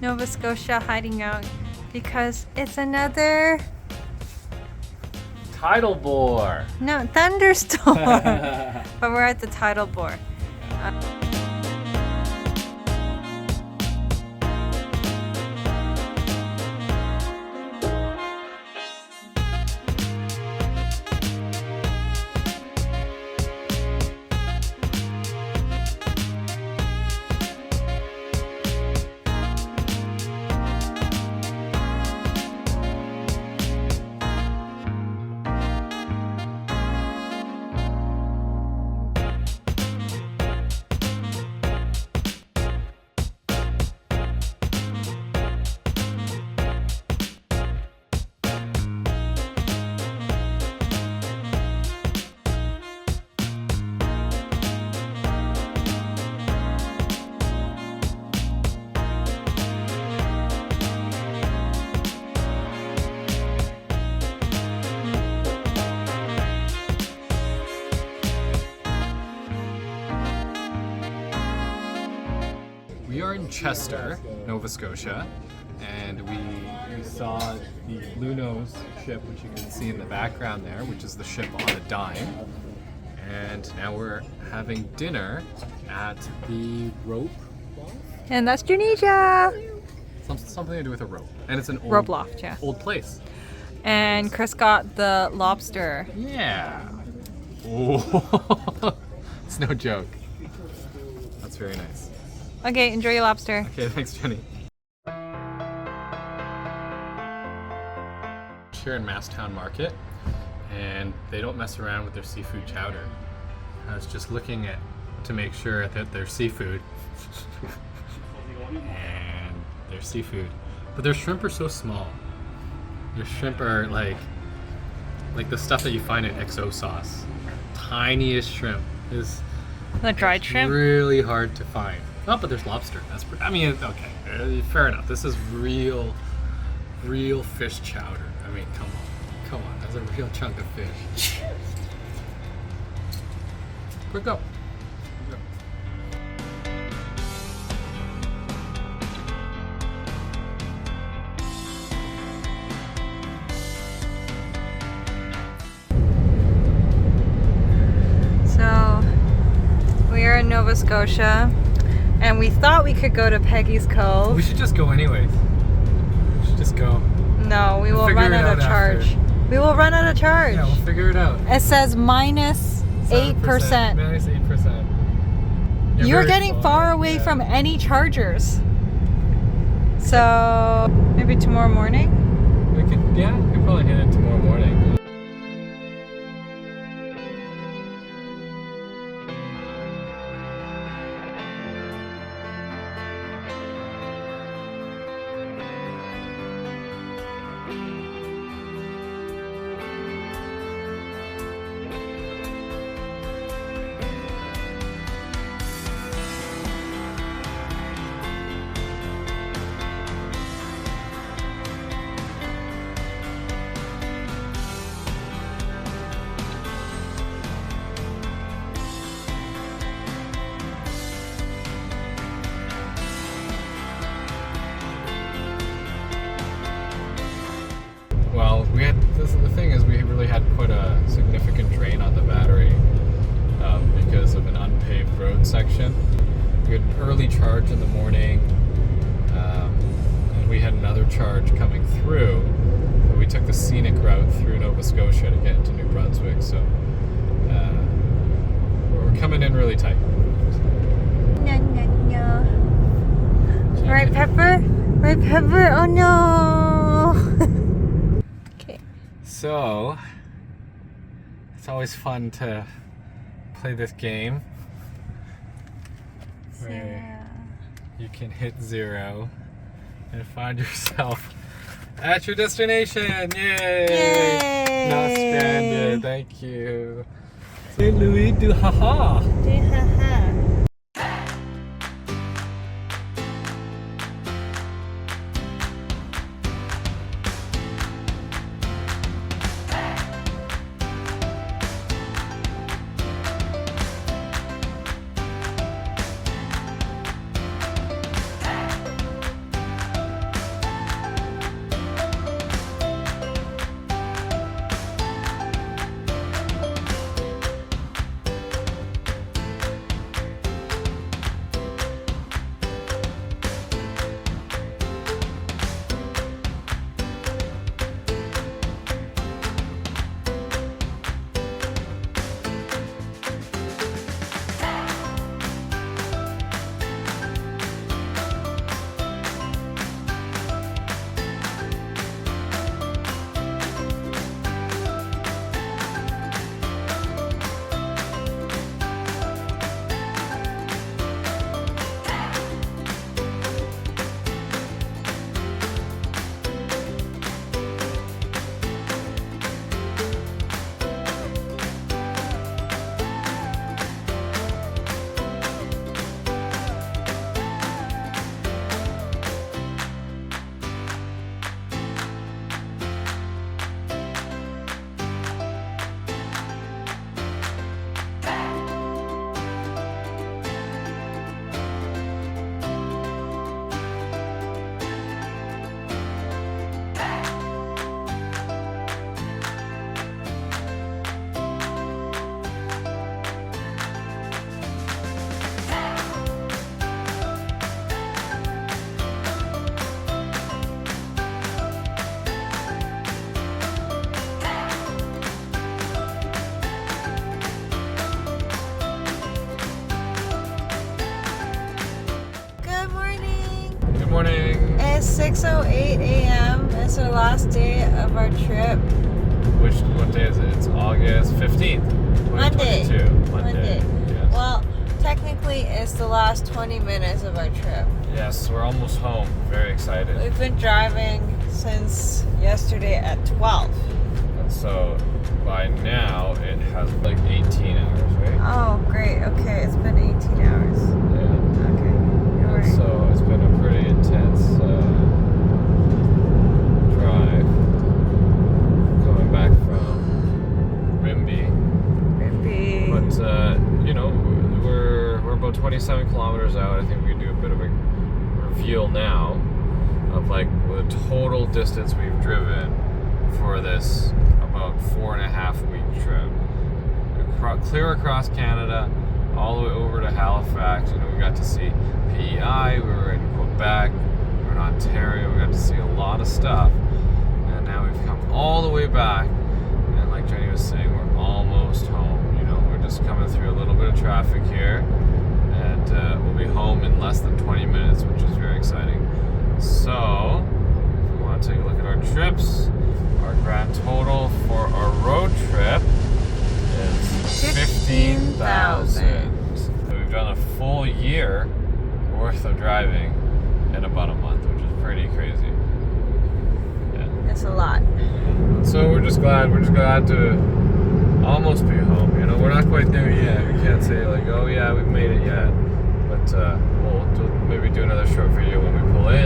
Nova Scotia hiding out because it's another tidal bore. no thunderstorm. But we're at the tidal bore. We are in Chester, Nova Scotia, and we saw the Blue Nose ship, which you can see in the background there, which is the ship on a dime. And now we're having dinner at the rope. And that's Tunisia. Something to do with a rope. And it's an old, Rope loft, yeah. old place. And Chris got the lobster. Yeah. Oh, it's no joke. That's very nice. Okay, enjoy your lobster. Okay, thanks, Jenny. Here in Masstown Market, and they don't mess around with their seafood chowder. I was just looking at to make sure that their seafood and their seafood, but their shrimp are so small. Their shrimp are like the stuff that you find in XO sauce. Tiniest shrimp is The dried shrimp? really hard to find. Oh, but there's lobster. I mean, okay, fair enough. This is real fish chowder. I mean, come on. That's a real chunk of fish. Quick up. So, we are in Nova Scotia, and we thought we could go to Peggy's Cove. We should just go anyways. We should just go. No, we will Figure run it out of out charge. after. We will run out of charge. Yeah, we'll figure it out. It says minus 8%. Minus 8%. You're very getting far away from any chargers. So, maybe tomorrow morning? We could probably hit it tomorrow morning. Well, the thing is, we really had put a significant drain on the battery because of an unpaved road section. We had an early charge in the morning, and we had another charge coming through, but we took the scenic route through Nova Scotia to get into New Brunswick, so we're coming in really tight. No, no, no. Right, Pepper? Right, Pepper? Oh no! Okay. So, it's always fun to play this game where you can hit 0 and find yourself at your destination. Yay! Yay! Not stranded. Thank you. St. Louis du haha. guys, 6:08 a.m. It's our last day of our trip. What day is it? It's August 15th, 2022. Monday. Yes. Well, technically it's the last 20 minutes of our trip. Yes, we're almost home. Very excited. We've been driving since yesterday at 12. And so by now it has like 18 hours, right? Oh, great. Okay, it's been 18 hours. Yeah. Okay. All right. So it's been a pretty intense drive coming back from Rimby. But we're about 27 kilometers out. I think we can do a bit of a reveal now of like the total distance we've driven for this about 4.5 week trip. Clear across Canada, all the way over to Halifax. We got to see PEI, we were in Quebec, we were in Ontario, we got to see a lot of stuff. And now we've come all the way back, and like Jenny was saying, we're almost home. We're just coming through a little bit of traffic here, and we'll be home in less than 20 minutes, which is very exciting. So, if we want to take a look at our trips, our grand total for our road trip is 15,000. So we've done a full year worth of driving in about a month, which is pretty crazy. Yeah. It's a lot. So we're just glad to almost be home. We're not quite there yet. We can't say like, oh yeah, we've made it yet. But we'll maybe do another short video when we pull in.